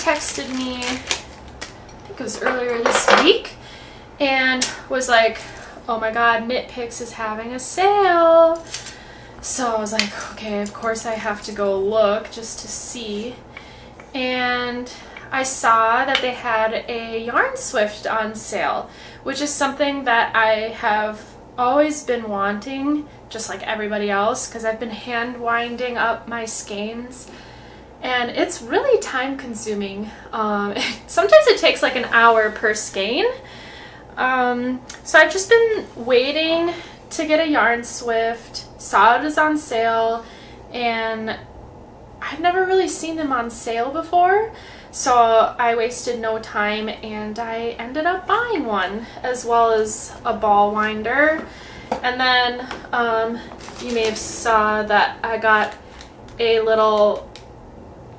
texted me, I think it was earlier this week, and was like, oh my god, Knit Picks is having a sale. So I was like, okay, of course I have to go look just to see. And I saw that they had a yarn swift on sale, which is something that I have always been wanting, just like everybody else, because I've been hand winding up my skeins. And it's really time consuming. Sometimes it takes like an hour per skein. So I've just been waiting to get a yarn swift, saw it was on sale, and I've never really seen them on sale before. So I wasted no time and I ended up buying one, as well as a ball winder. And then you may have saw that I got a little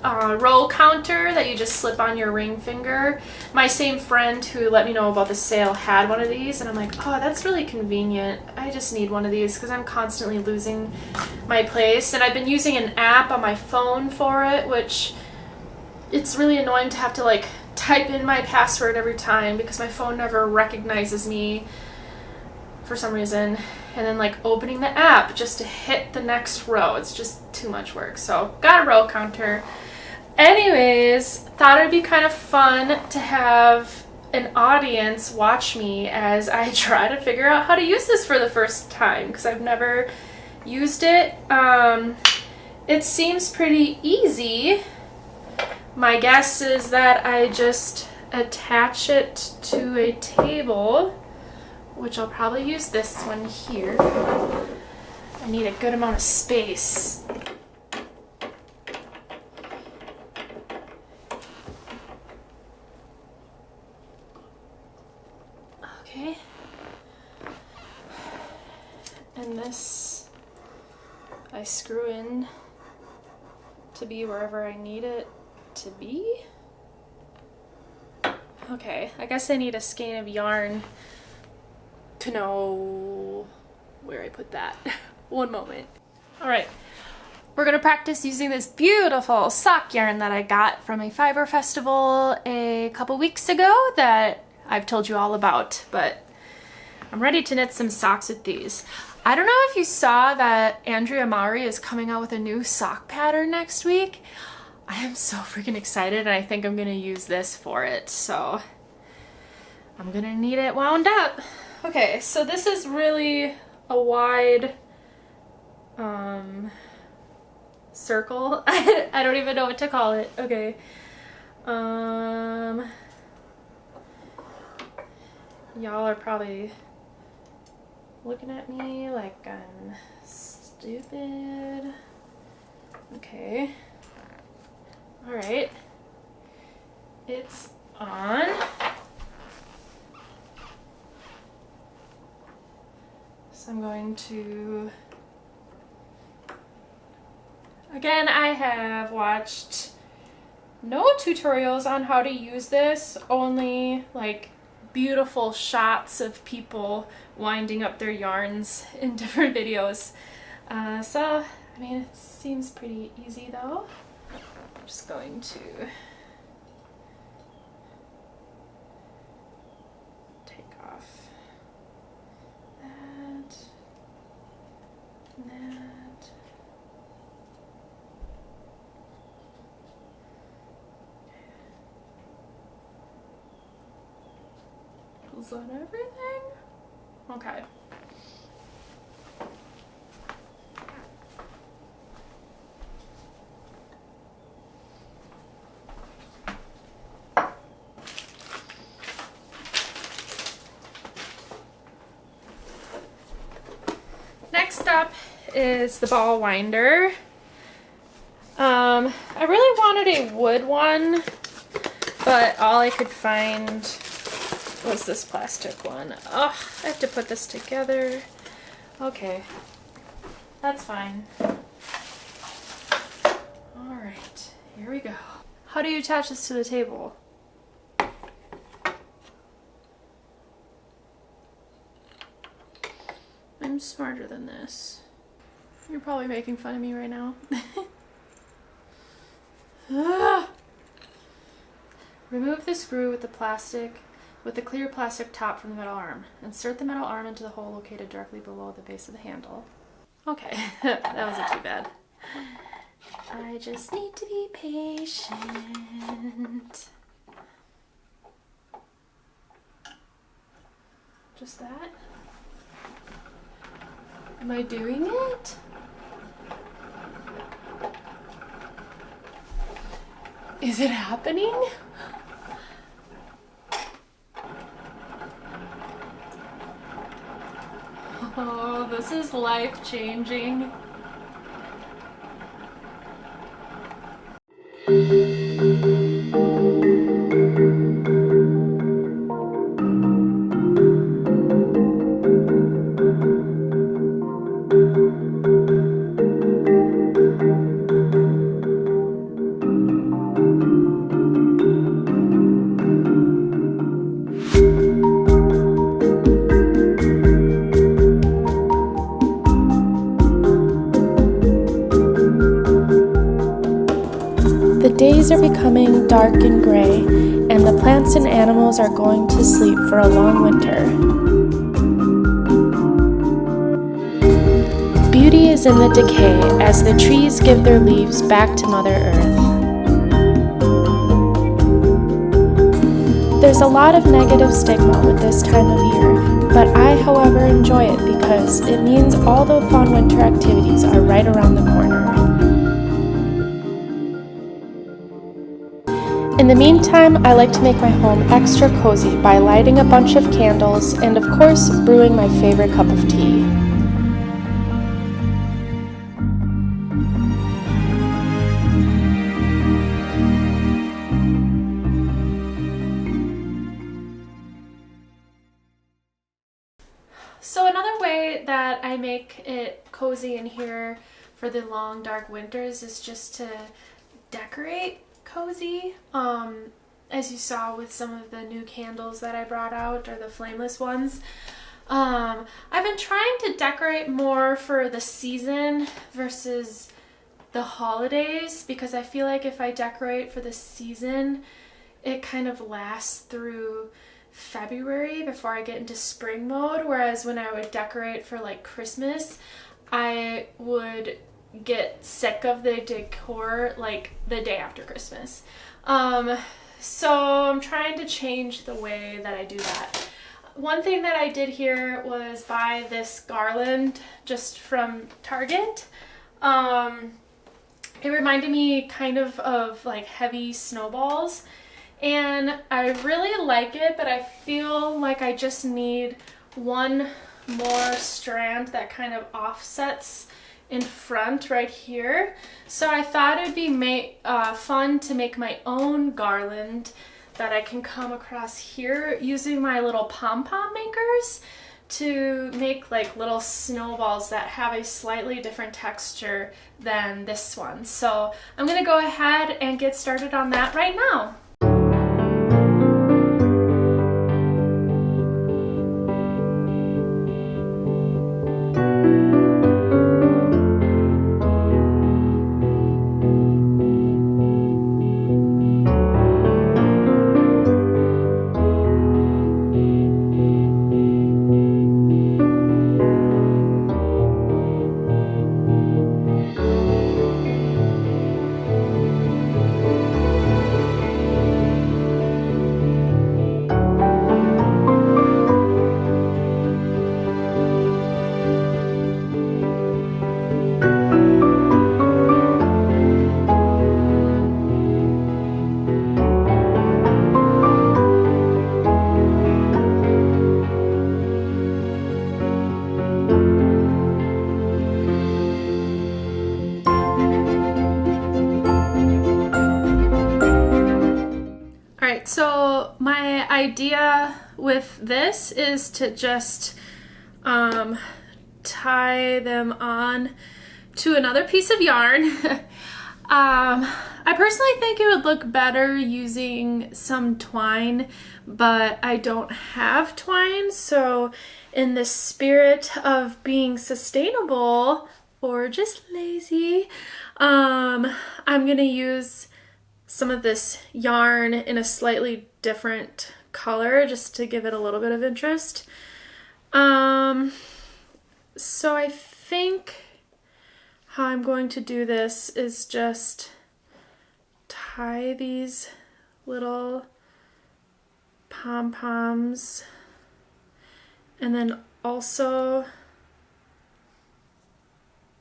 row counter that you just slip on your ring finger. My same friend who let me know about the sale had one of these, and I'm like, oh, that's really convenient. I just need one of these because I'm constantly losing my place. And I've been using an app on my phone for it, which it's really annoying to have to like type in my password every time because my phone never recognizes me for some reason. And then like opening the app just to hit the next row, it's just too much work. So got a row counter. Anyways, thought it'd be kind of fun to have an audience watch me as I try to figure out how to use this for the first time, because I've never used it. It seems pretty easy. My guess is that I just attach it to a table, which I'll probably use this one here. I need a good amount of space. Okay. And this I screw in to be wherever I need it to be. Okay, I guess I need a skein of yarn to know where I put that. One moment. All right, we're gonna practice using this beautiful sock yarn that I got from a fiber festival a couple weeks ago that I've told you all about, but I'm ready to knit some socks with these. I don't know if you saw that Andrea Maury is coming out with a new sock pattern next week. I am so freaking excited, and I think I'm gonna use this for it, so I'm gonna need it wound up. Okay, so this is really a wide circle. I don't even know what to call it. Okay. Y'all are probably looking at me like I'm stupid. Okay. All right. It's on. So I'm going to, again, I have watched no tutorials on how to use this, only like beautiful shots of people winding up their yarns in different videos. So, I mean, it seems pretty easy though. I'm just going to take off that and that. Is that everything? Okay. Next up is the ball winder. I really wanted a wood one, but all I could find was this plastic one. Oh, I have to put this together. Okay, that's fine. All right, here we go. How do you attach this to the table? I'm smarter than this. You're probably making fun of me right now. Remove the screw with the clear plastic top from the metal arm. Insert the metal arm into the hole located directly below the base of the handle. Okay, that wasn't too bad. I just need to be patient. Just that? Am I doing it? Is it happening? Oh, this is life-changing. The days are becoming dark and gray, and the plants and animals are going to sleep for a long winter. Beauty is in the decay as the trees give their leaves back to Mother Earth. There's a lot of negative stigma with this time of year, but I, however, enjoy it because it means all the fun winter activities are right around the corner. In the meantime, I like to make my home extra cozy by lighting a bunch of candles and, of course, brewing my favorite cup of tea. So another way that I make it cozy in here for the long dark winters is just to decorate cozy. As you saw with some of the new candles that I brought out, or the flameless ones. I've been trying to decorate more for the season versus the holidays, because I feel like if I decorate for the season, it kind of lasts through February before I get into spring mode, whereas when I would decorate for like Christmas, I would get sick of the decor like the day after Christmas. So I'm trying to change the way that I do that. One thing that I did here was buy this garland just from Target. It reminded me kind of like heavy snowballs, and I really like it, but I feel like I just need one more strand that kind of offsets in front right here. So I thought it'd be fun to make my own garland that I can come across here using my little pom-pom makers to make like little snowballs that have a slightly different texture than this one. So I'm gonna go ahead and get started on that right now. So my idea with this is to just tie them on to another piece of yarn. I personally think it would look better using some twine, but I don't have twine, so in the spirit of being sustainable or just lazy, I'm gonna use some of this yarn in a slightly different color just to give it a little bit of interest. So I think how I'm going to do this is just tie these little pom-poms and then also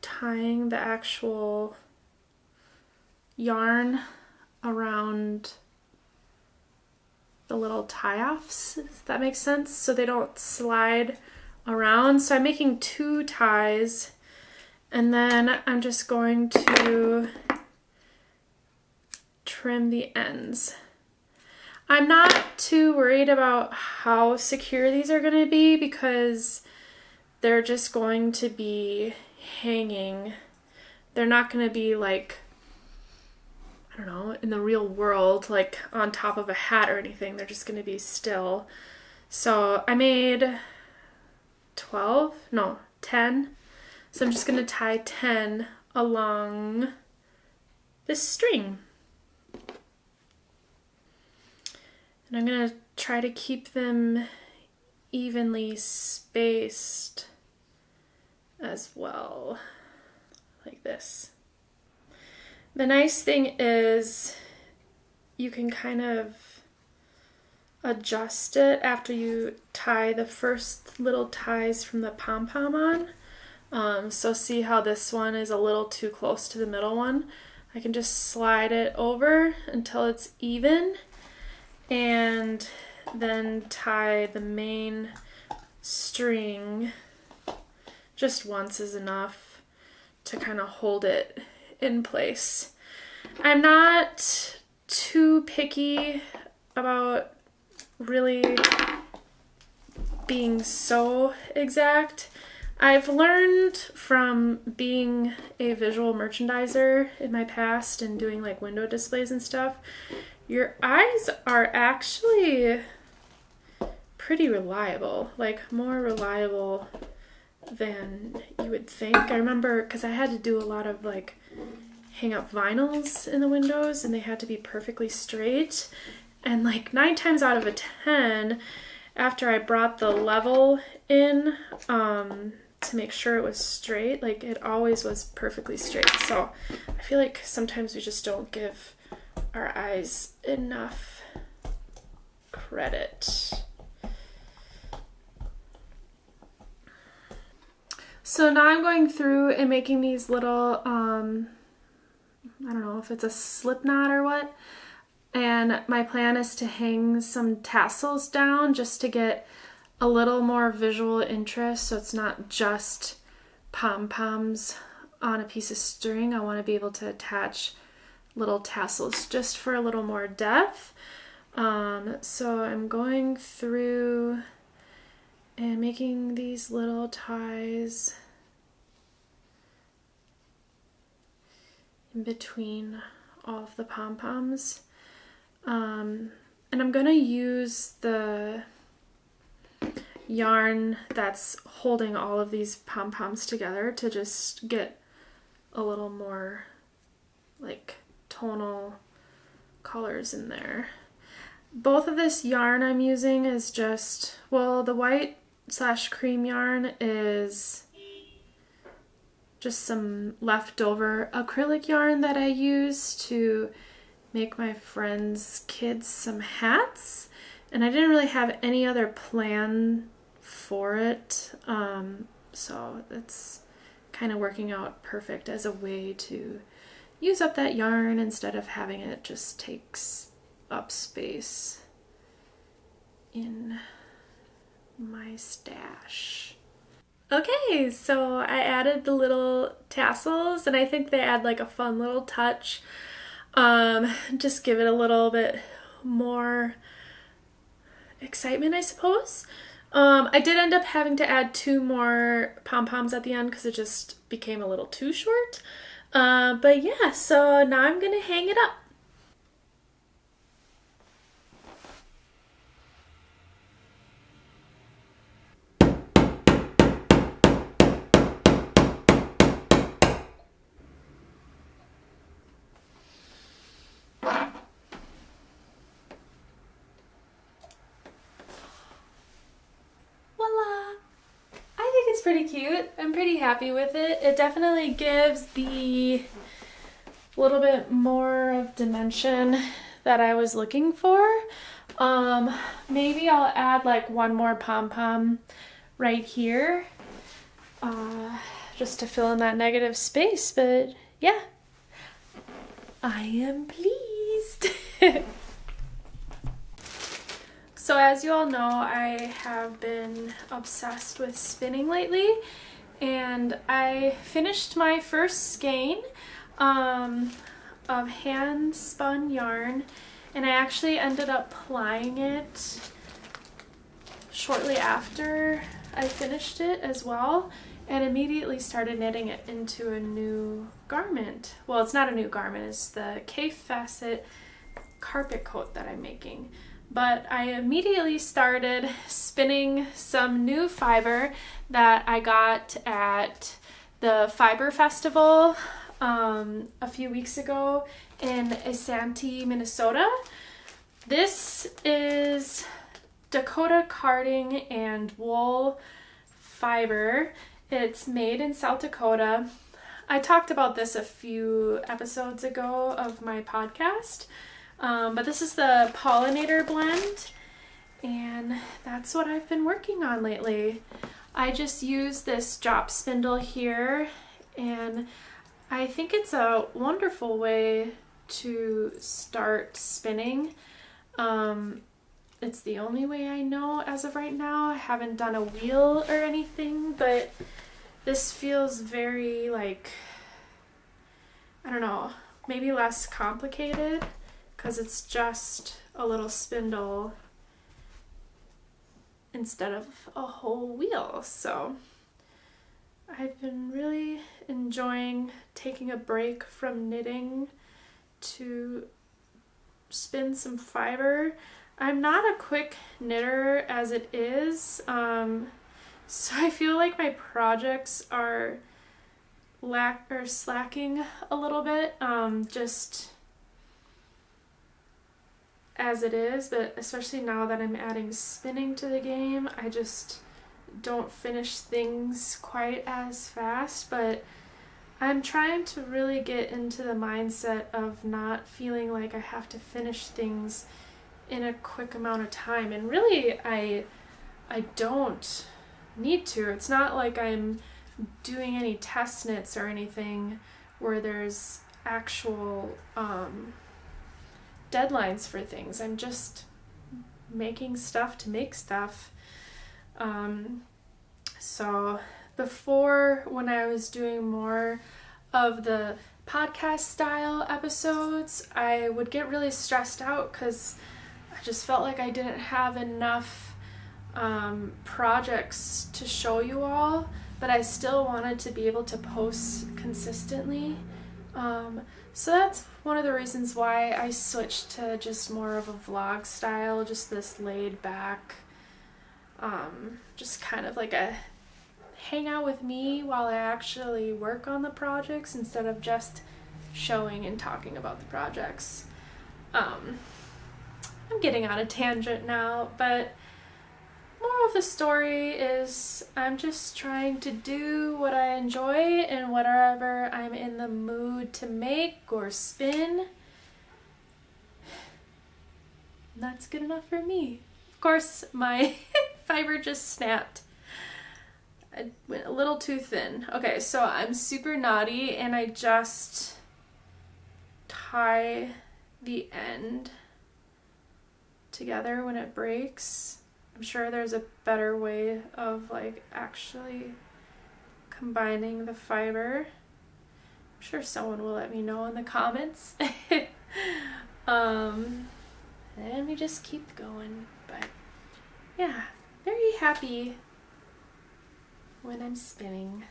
tying the actual yarn around the little tie-offs, if that makes sense, so they don't slide around. So I'm making 2 ties, and then I'm just going to trim the ends. I'm not too worried about how secure these are going to be because they're just going to be hanging. They're not going to be like, I don't know, in the real world, like on top of a hat or anything. They're just going to be still. So I made 10. So I'm just going to tie 10 along this string. And I'm going to try to keep them evenly spaced as well, like this. The nice thing is you can kind of adjust it after you tie the first little ties from the pom-pom on. So see how this one is a little too close to the middle one? I can just slide it over until it's even and then tie the main string. Just once is enough to kind of hold it in place. I'm not too picky about really being so exact. I've learned from being a visual merchandiser in my past and doing like window displays and stuff, your eyes are actually pretty reliable, like more reliable than you would think. I remember because I had to do a lot of like hang up vinyls in the windows and they had to be perfectly straight, and like 9 times out of 10 after I brought the level in to make sure it was straight, like it always was perfectly straight. So I feel like sometimes we just don't give our eyes enough credit. So now I'm going through and making these little, I don't know if it's a slip knot or what. And my plan is to hang some tassels down just to get a little more visual interest. So it's not just pom-poms on a piece of string. I want to be able to attach little tassels just for a little more depth. So I'm going through and making these little ties in between all of the pom-poms. And I'm going to use the yarn that's holding all of these pom-poms together to just get a little more like tonal colors in there. Both of this yarn I'm using is just, well, the white / cream yarn is just some leftover acrylic yarn that I use to make my friends' kids some hats, and I didn't really have any other plan for it, so it's kind of working out perfect as a way to use up that yarn instead of having it just takes up space in my stash. Okay, so I added the little tassels and I think they add like a fun little touch. Just give it a little bit more excitement, I suppose. I did end up having to add 2 more pom-poms at the end because it just became a little too short. But yeah, so now I'm gonna hang it up. pretty cute. I'm pretty happy with it. It definitely gives the little bit more of dimension that I was looking for. Maybe I'll add like one more pom-pom right here, just to fill in that negative space, but yeah, I am pleased. So as you all know, I have been obsessed with spinning lately, and I finished my first skein of hand spun yarn, and I actually ended up plying it shortly after I finished it as well, and immediately started knitting it into a new garment. Well, it's not a new garment, it's the K-facet carpet coat that I'm making. But I immediately started spinning some new fiber that I got at the Fiber Festival a few weeks ago in Isanti, Minnesota. This is Dakota carding and wool fiber. It's made in South Dakota. I talked about this a few episodes ago of my podcast, but this is the pollinator blend, and that's what I've been working on lately. I just use this drop spindle here, and I think it's a wonderful way to start spinning. It's the only way I know as of right now. I haven't done a wheel or anything, but this feels very like, I don't know, maybe less complicated because it's just a little spindle instead of a whole wheel. So I've been really enjoying taking a break from knitting to spin some fiber. I'm not a quick knitter as it is, so I feel like my projects are slacking a little bit, just as it is, but especially now that I'm adding spinning to the game, I just don't finish things quite as fast. But I'm trying to really get into the mindset of not feeling like I have to finish things in a quick amount of time, and really I don't need to. It's not like I'm doing any test knits or anything where there's actual deadlines for things. I'm just making stuff to make stuff. So before, when I was doing more of the podcast style episodes, I would get really stressed out because I just felt like I didn't have enough projects to show you all, but I still wanted to be able to post consistently. So that's one of the reasons why I switched to just more of a vlog style, just this laid back, just kind of like a hang out with me while I actually work on the projects instead of just showing and talking about the projects. I'm getting on a tangent now, but moral of the story is I'm just trying to do what I enjoy and whatever I'm in the mood to make or spin. And that's good enough for me. Of course, my fiber just snapped. I went a little too thin. Okay, so I'm super naughty and I just tie the end together when it breaks. I'm sure there's a better way of like actually combining the fiber. I'm sure someone will let me know in the comments. And we just keep going. But yeah, very happy when I'm spinning.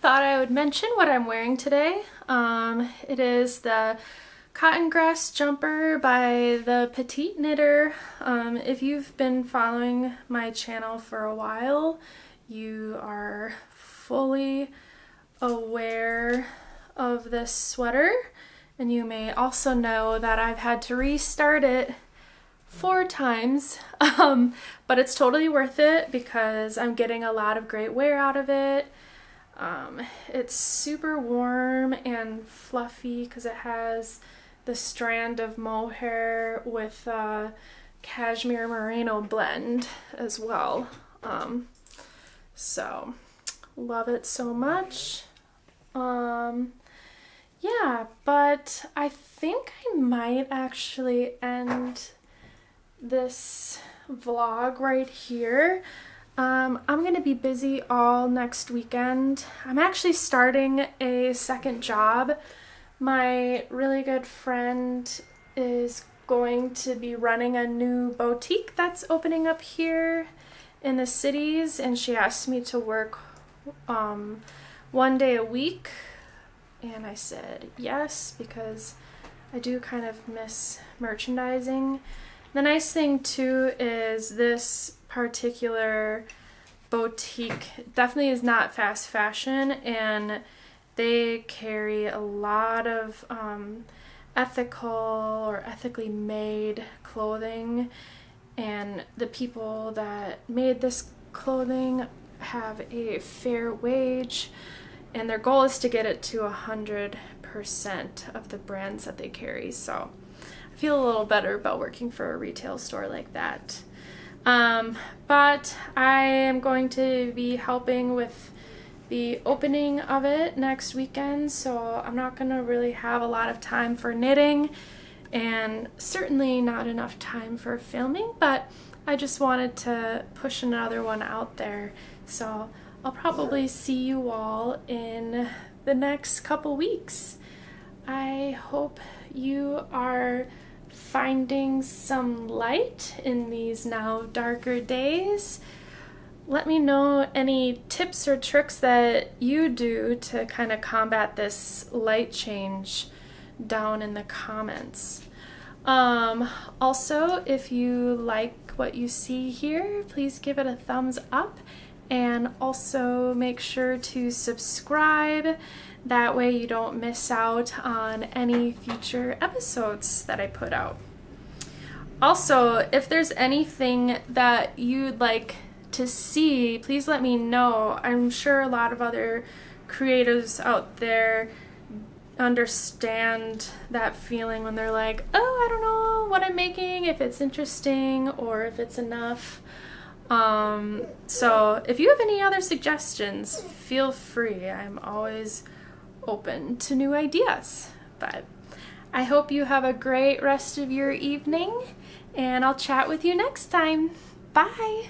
thought I would mention what I'm wearing today. It is the cotton grass jumper by the Petite Knitter. If you've been following my channel for a while, you are fully aware of this sweater, and you may also know that I've had to restart it 4 times, but it's totally worth it because I'm getting a lot of great wear out of it. It's super warm and fluffy because it has the strand of mohair with a cashmere merino blend as well. So love it so much. Yeah, but I think I might actually end this vlog right here. I'm gonna be busy all next weekend. I'm actually starting a second job. My really good friend is going to be running a new boutique that's opening up here in the cities, and she asked me to work 1 day a week, and I said yes because I do kind of miss merchandising. The nice thing too is this particular boutique definitely is not fast fashion, and they carry a lot of ethical or ethically made clothing, and the people that made this clothing have a fair wage, and their goal is to get it to 100% of the brands that they carry. So I feel a little better about working for a retail store like that. But I am going to be helping with the opening of it next weekend, so I'm not going to really have a lot of time for knitting, and certainly not enough time for filming, but I just wanted to push another one out there. So I'll probably see you all in the next couple weeks. I hope you are finding some light in these now darker days. Let me know any tips or tricks that you do to kind of combat this light change down in the comments. Also, if you like what you see here, please give it a thumbs up, and also make sure to subscribe. That way you don't miss out on any future episodes that I put out. Also, if there's anything that you'd like to see, please let me know. I'm sure a lot of other creatives out there understand that feeling when they're like, oh, I don't know what I'm making, if it's interesting or if it's enough. So if you have any other suggestions, feel free. I'm always open to new ideas. But I hope you have a great rest of your evening, and I'll chat with you next time. Bye!